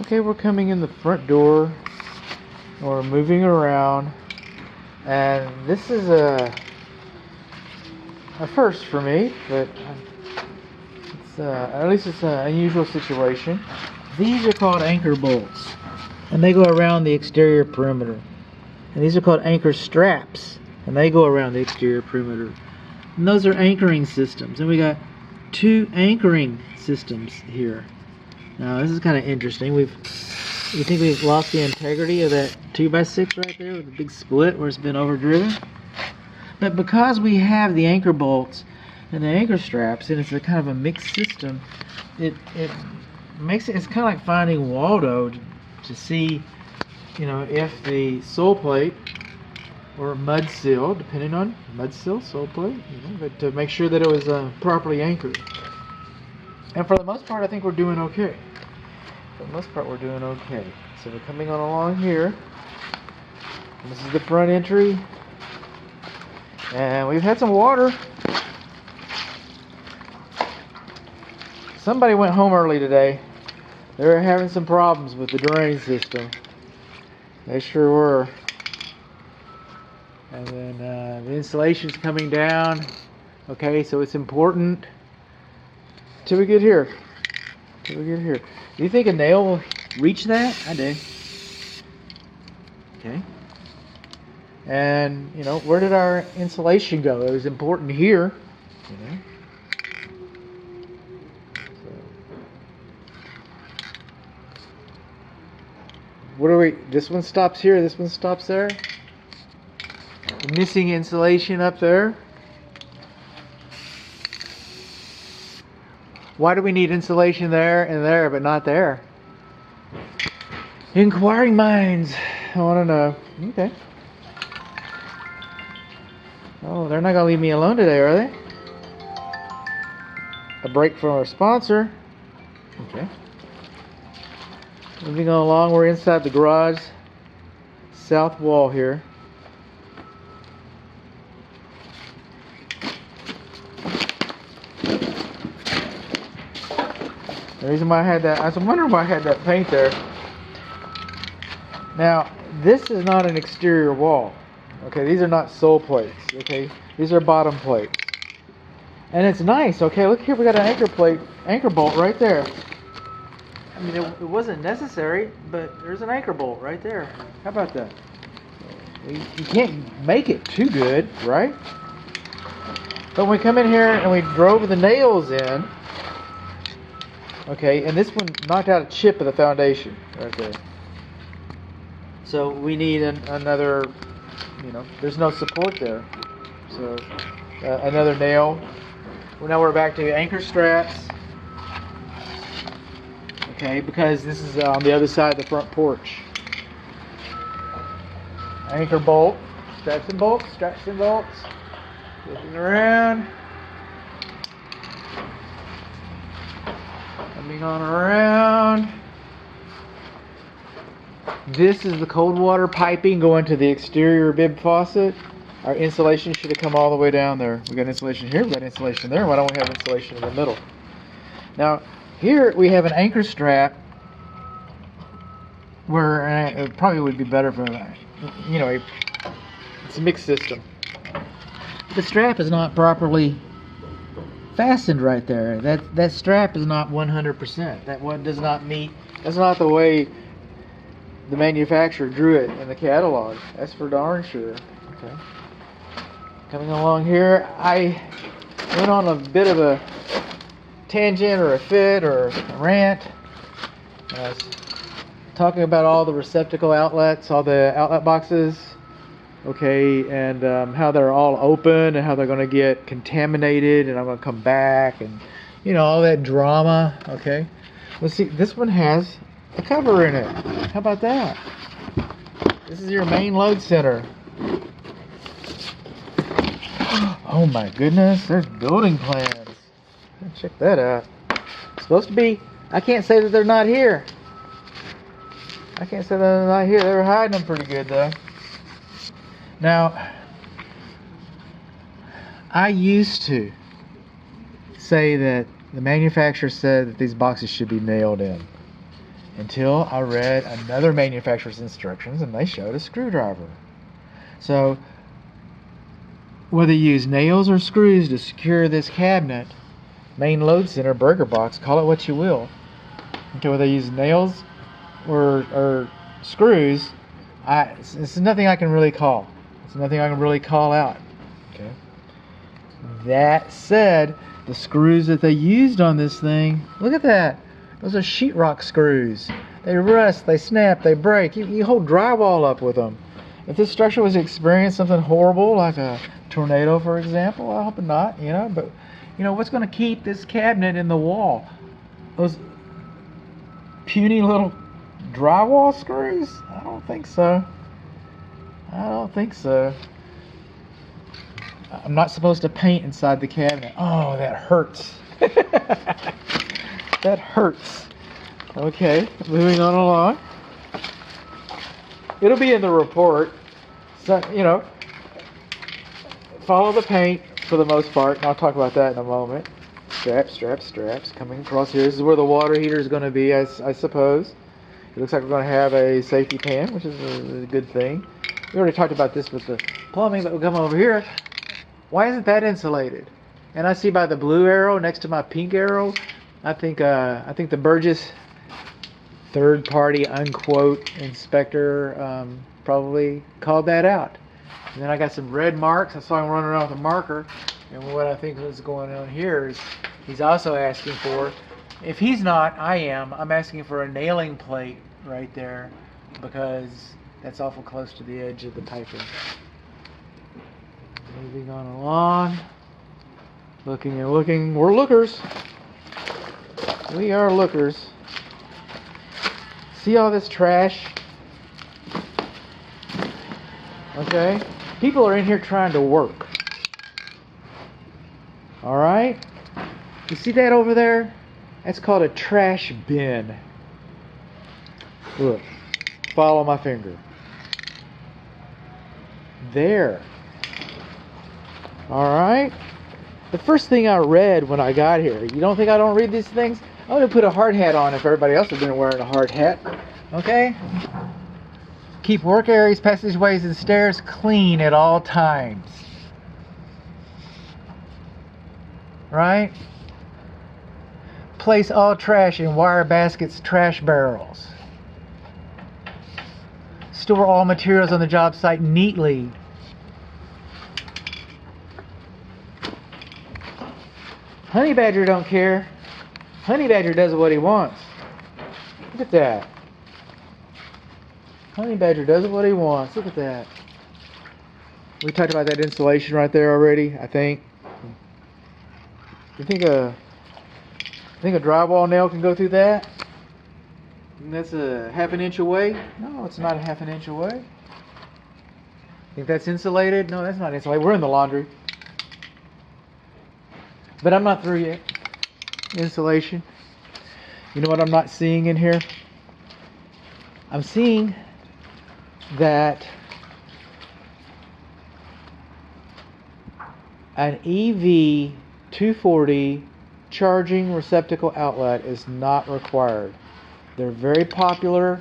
Okay, we're coming in the front door. We're moving around, and this is a first for me, but it's at least it's an unusual situation. These are called anchor bolts, and they go around the exterior perimeter. And these are called anchor straps, and they go around the exterior perimeter. And those are anchoring systems, and we got two anchoring systems here. Now this is kind of interesting. You think we've lost the integrity of that 2x6 right there with the big split where it's been overdriven? But because we have the anchor bolts and the anchor straps, and it's a kind of a mixed system, it makes it's kind of like finding Waldo to see, if the sole plate or mud seal, depending on mud seal, sole plate, but to make sure that it was properly anchored. And for the most part, I think we're doing okay. For the most part, we're doing okay. So we're coming on along here. This is the front entry. And we've had some water. Somebody went home early today. They were having some problems with the drain system. They sure were. And then the insulation's coming down. Okay, so it's important till we get here. Do you think a nail will reach that? I do. Okay. And, where did our insulation go? It was important here. What are we? This one stops here, this one stops there. Missing insulation up there. Why do we need insulation there and there, but not there? Inquiring minds, I want to know. Okay. Oh, they're not going to leave me alone today, are they? A break from our sponsor. Okay. Moving on along, we're inside the garage. South wall here. The reason why I had that, I was wondering why I had that paint there. Now, this is not an exterior wall. Okay, these are not sole plates. Okay, these are bottom plates. And it's nice. Okay, look here, we got an anchor bolt right there. I mean, it wasn't necessary, but there's an anchor bolt right there. How about that? You can't make it too good, right? But when we come in here and we drove the nails in, okay, and this one knocked out a chip of the foundation right there. So we need another, there's no support there. So another nail. Well, now we're back to anchor straps. Okay, because this is on the other side of the front porch. Anchor bolt, straps and bolts. Looking around. Coming on around. This is the cold water piping going to the exterior bib faucet. Our insulation should have come all the way down there. We got insulation here, we got insulation there. Why don't we have insulation in the middle? Now, here we have an anchor strap where it probably would be better for, it's a mixed system. The strap is not properly fastened right there. That strap is not 100%. That one does not meet. That's not the way the manufacturer drew it in the catalog. That's for darn sure. Okay. Coming along here, I went on a bit of a tangent or a fit or a rant. I was talking about all the receptacle outlets, all the outlet boxes, okay, and how they're all open and how they're going to get contaminated, and I'm going to come back, and all that drama. Okay, let's see. This one has a cover in it. How about that? This is your main load center. Oh my goodness, there's building plans. Check that out. It's supposed to be. I can't say that they're not here. They were hiding them pretty good though. Now, I used to say that the manufacturer said that these boxes should be nailed in. until I read another manufacturer's instructions and they showed a screwdriver. So whether you use nails or screws to secure this cabinet, main load center, burger box, call it what you will. Okay, whether you use nails or screws, it's nothing I can really call. It's nothing I can really call out. Okay. That said, the screws that they used on this thing, look at that. Those are sheetrock screws. They rust, they snap, they break. You hold drywall up with them. If this structure was to experience something horrible, like a tornado, for example, I hope not, but, what's going to keep this cabinet in the wall? Those puny little drywall screws? I don't think so. I'm not supposed to paint inside the cabinet. Oh, that hurts. That hurts. Okay, moving on along. It'll be in the report. So, follow the paint for the most part, and I'll talk about that in a moment. Straps coming across here. This is where the water heater is going to be, I suppose. It looks like we're going to have a safety pan, which is a good thing. We already talked about this with the plumbing, but we'll come over here. Why isn't that insulated? And I see by the blue arrow next to my pink arrow, I think the Burgess third-party unquote inspector probably called that out. And then I got some red marks. I saw him running around with a marker. And what I think is going on here is he's also asking for, if he's not, I am. I'm asking for a nailing plate right there because that's awful close to the edge of the piping. Moving on along. Looking and looking. We're lookers. We are lookers. See all this trash? Okay? People are in here trying to work. Alright? You see that over there? That's called a trash bin. Look. Follow my finger. There. Alright? The first thing I read when I got here, you don't think I don't read these things? I would have put a hard hat on if everybody else had been wearing a hard hat. Okay? Keep work areas, passageways, and stairs clean at all times. Right? Place all trash in wire baskets, trash barrels. Store all materials on the job site neatly. Honey Badger don't care. Honey Badger does what he wants. Look at that. Honey Badger does what he wants. Look at that. We talked about that insulation right there already, I think. You think a drywall nail can go through that? And that's a half an inch away? No, it's not a half an inch away. Think that's insulated? No, that's not insulated. We're in the laundry. But I'm not through yet. Insulation. You know what I'm not seeing in here? I'm seeing that an EV 240 charging receptacle outlet is not required. They're very popular.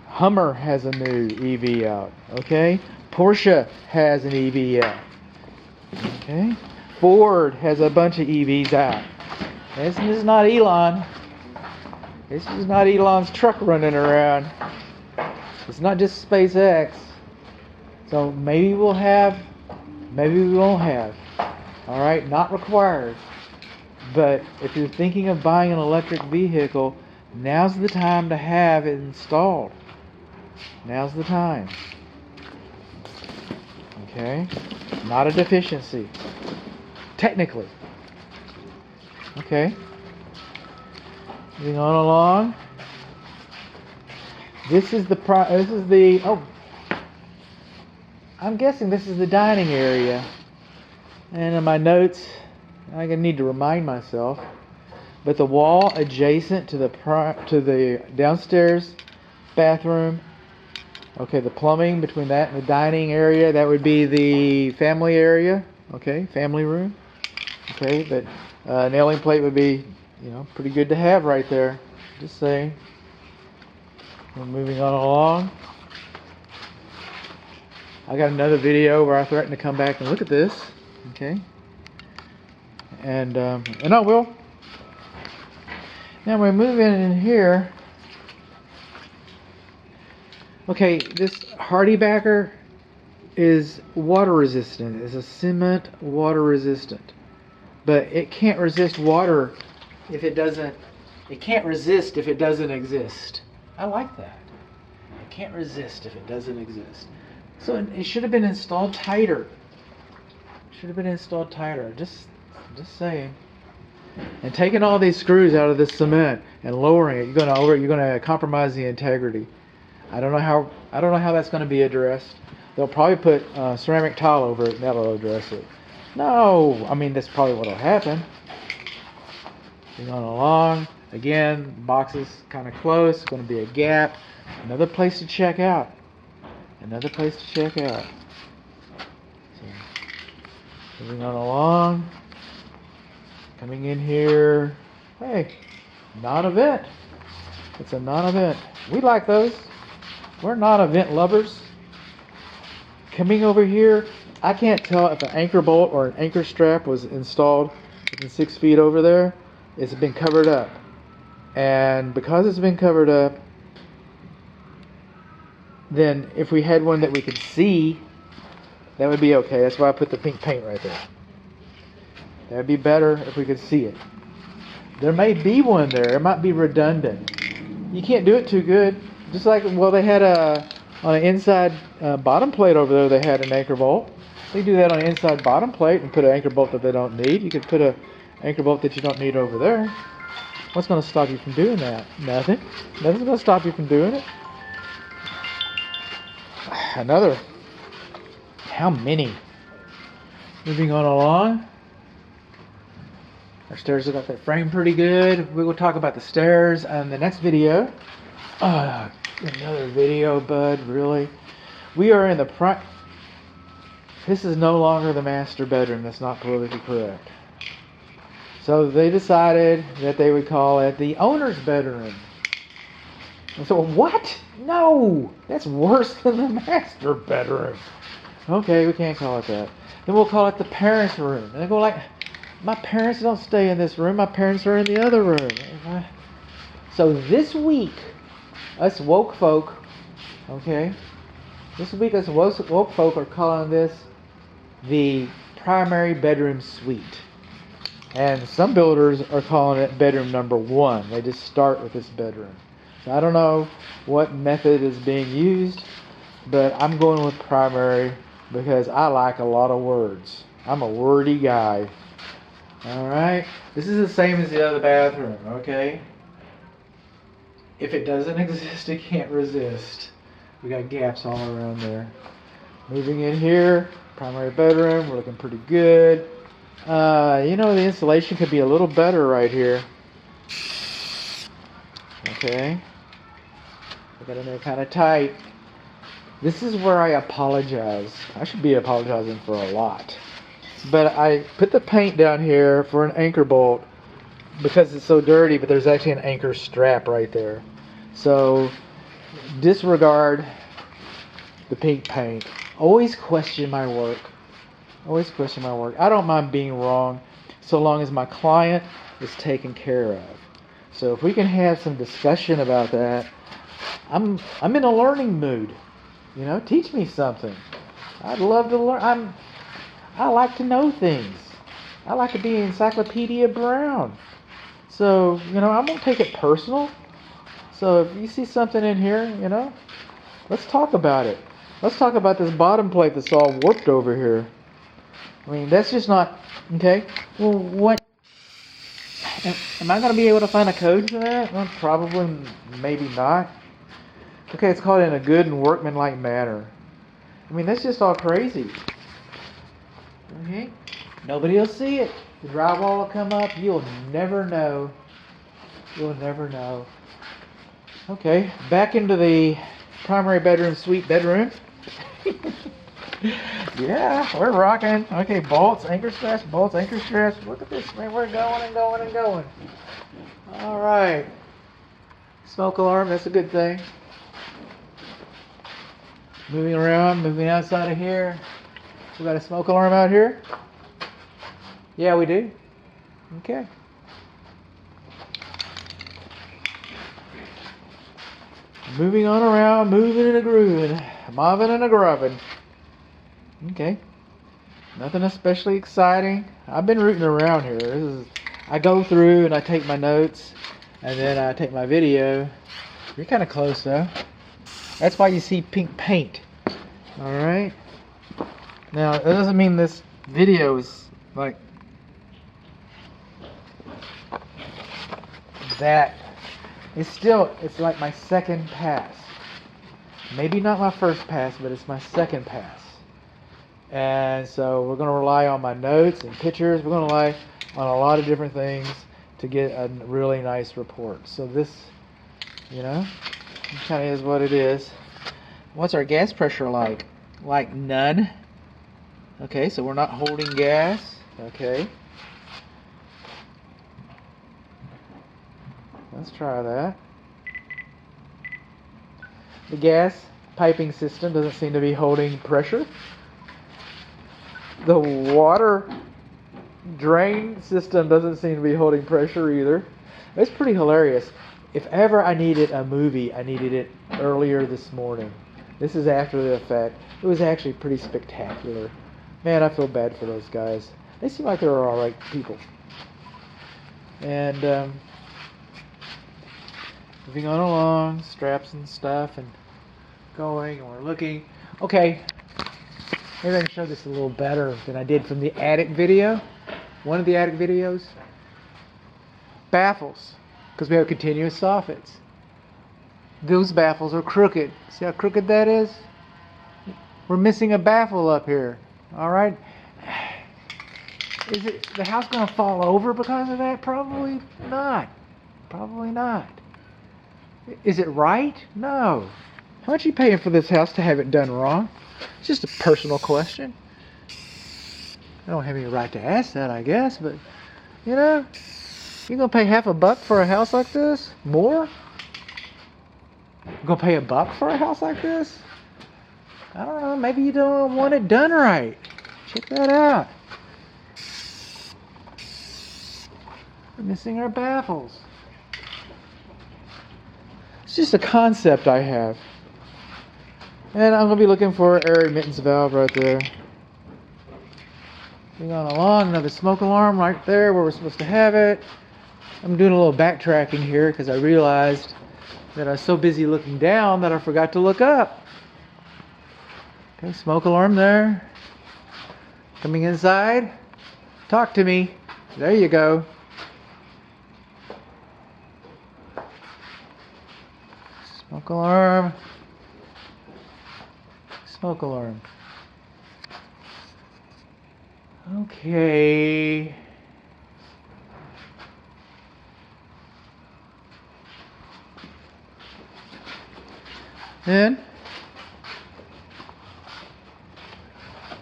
Hummer has a new EV out. Okay? Porsche has an EV out. Okay? Ford has a bunch of EVs out. This is not Elon. This is not Elon's truck running around. It's not just SpaceX. So maybe we'll have, maybe we won't have. Alright, not required. But if you're thinking of buying an electric vehicle, now's the time to have it installed. Now's the time. Okay? Not a deficiency. Technically. Okay. Moving on along. I'm guessing this is the dining area. And in my notes, I'm gonna need to remind myself, but the wall adjacent to the downstairs bathroom, okay, the plumbing between that and the dining area, that would be the family area, okay, family room, okay, but nailing plate would be, pretty good to have right there, Just saying. We're moving on along. I got another video where I threaten to come back and look at this. Okay. And I will. Now we're moving in here. Okay, this hardy backer is water resistant. It's a cement water resistant. But it can't resist water if it doesn't, it can't resist if it doesn't exist. I like that. It can't resist if it doesn't exist. So it should have been installed tighter. Should have been installed tighter. Just saying. And taking all these screws out of this cement and lowering it, you're gonna compromise the integrity. I don't know how that's gonna be addressed. They'll probably put ceramic tile over it and that'll address it. No, I mean that's probably what'll happen. Going along. Again, box is kind of close. Going to be a gap. Another place to check out. Another place to check out. So, moving on along. Coming in here. Hey, non-event. It's a non-event. We like those. We're non-event lovers. Coming over here, I can't tell if an anchor bolt or an anchor strap was installed within 6 feet over there. It's been covered up. And because it's been covered up, then if we had one that we could see, that would be okay. That's why I put the pink paint right there. That would be better if we could see it. There may be one there. It might be redundant. You can't do it too good. Just like, well, they had on an inside bottom plate over there, they had an anchor bolt. They do that on an inside bottom plate and put an anchor bolt that they don't need. You could put an anchor bolt that you don't need over there. What's going to stop you from doing that? Nothing. Nothing's going to stop you from doing it. Another. How many? Moving on along. Our stairs have got that frame pretty good. We will talk about the stairs in the next video. Another video, bud. Really? We are in the This is no longer the master bedroom. That's not politically correct. So they decided that they would call it the owner's bedroom. And so, what? No! That's worse than the master bedroom. Okay, we can't call it that. Then we'll call it the parents' room. And they go like, my parents don't stay in this room. My parents are in the other room. So this week, us woke folk, okay? This week us woke folk are calling this the primary bedroom suite. And some builders are calling it bedroom number 1. They just start with this bedroom. So I don't know what method is being used, but I'm going with primary because I like a lot of words. I'm a wordy guy. Alright? This is the same as the other bathroom, okay? If it doesn't exist, it can't resist. We got gaps all around there. Moving in here, primary bedroom, we're looking pretty good. The insulation could be a little better right here. Okay. I got in there kind of tight. This is where I apologize. I should be apologizing for a lot. But I put the paint down here for an anchor bolt because it's so dirty, but there's actually an anchor strap right there. So disregard the pink paint. Always question my work. Always question my work. I don't mind being wrong so long as my client is taken care of. So if we can have some discussion about that, I'm in a learning mood. Teach me something. I'd love to learn. I like to know things. I like to be Encyclopedia Brown. So, I won't take it personal. So if you see something in here, let's talk about it. Let's talk about this bottom plate that's all warped over here. I mean, that's just not, okay? Well, what? Am I going to be able to find a code for that? Well, probably, maybe not. Okay, it's called in a good and workmanlike manner. I mean, that's just all crazy. Okay? Nobody will see it. The drywall will come up. You'll never know. You'll never know. Okay, back into the primary bedroom, suite bedroom. Yeah, we're rocking. Okay, bolts, anchor straps, bolts, anchor straps. Look at this, man. We're going and going and going. All right. Smoke alarm, that's a good thing. Moving around, moving outside of here. We got a smoke alarm out here? Yeah, we do. Okay. Moving on around, moving and a grooving, mobbing and a grubbing. Okay. Nothing especially exciting. I've been rooting around here. I go through and I take my notes, and then I take my video. You're kind of close though. That's why you see pink paint. All right. Now it doesn't mean this video is like that. It's like my second pass. Maybe not my first pass, but it's my second pass. And so we're going to rely on my notes and pictures. We're going to rely on a lot of different things to get a really nice report. So this, kind of is what it is. What's our gas pressure like? Like none. Okay, so we're not holding gas. Okay. Let's try that. The gas piping system doesn't seem to be holding pressure. The water drain system doesn't seem to be holding pressure either. It's pretty hilarious. If ever I needed a movie, I needed it earlier this morning. This is after the effect. It was actually pretty spectacular. Man, I feel bad for those guys. They seem like they're alright people. And moving on along, straps and stuff, and going, and we're looking. Okay, maybe I can show this a little better than I did from the attic video. One of the attic videos. Baffles, because we have continuous soffits. Those baffles are crooked. See how crooked that is? We're missing a baffle up here. Alright? Is the house going to fall over because of that? Probably not. Probably not. Is it right? No. How much are you paying for this house to have it done wrong? It's just a personal question. I don't have any right to ask that, I guess, but, you're going to pay half a buck for a house like this? More? You're going to pay $1 for a house like this? I don't know, maybe you don't want it done right. Check that out. We're missing our baffles. It's just a concept I have. And I'm going to be looking for an air admittance valve right there. Moving on along, another smoke alarm right there where we're supposed to have it. I'm doing a little backtracking here because I realized that I was so busy looking down that I forgot to look up. Okay, smoke alarm there. Coming inside. Talk to me. There you go. Smoke alarm. Smoke alarm. Okay. Then,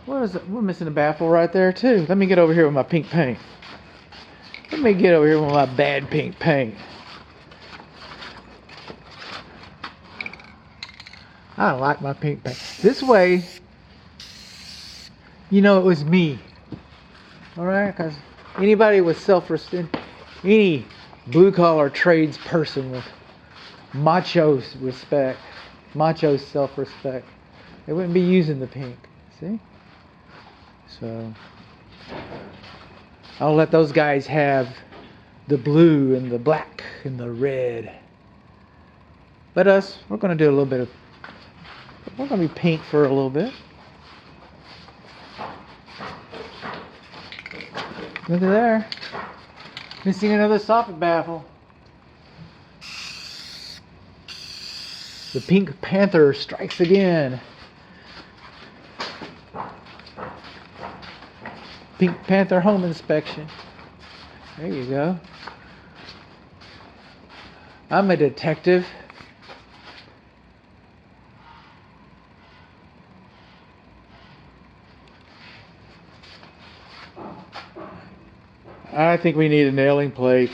what is it? We're missing a baffle right there too. Let me get over here with my pink paint. Let me get over here with my bad pink paint. I like my pink paint. This way, it was me. Alright, because anybody with self-respect, any blue-collar trades person with macho respect, macho self-respect, they wouldn't be using the pink. See? So, I'll let those guys have the blue and the black and the red. But us, we're going to do a little bit of, we're going to be pink for a little bit. Look at there. Missing another soffit baffle. The Pink Panther strikes again. Pink Panther home inspection. There you go. I'm a detective. I think we need a nailing plate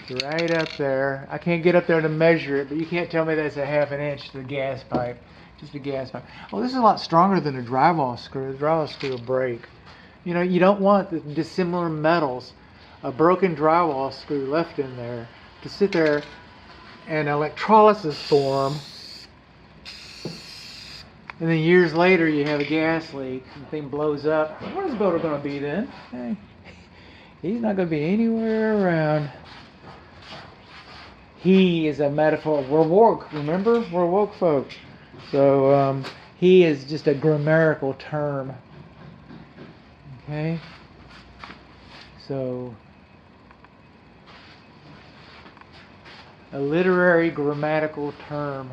It's right up there. I can't get up there to measure it, but you can't tell me that's a half an inch to the gas pipe. Just a gas pipe. Oh, this is a lot stronger than a drywall screw. The drywall screw will break. You know, you don't want the dissimilar metals, a broken drywall screw left in there, to sit there and electrolysis form, and then years later you have a gas leak, and the thing blows up. What is the builder going to be then? Hey, he's not going to be anywhere around. He is a metaphor. We're woke, remember? We're woke folk. So he is just a grammatical term. Okay? So, a literary grammatical term.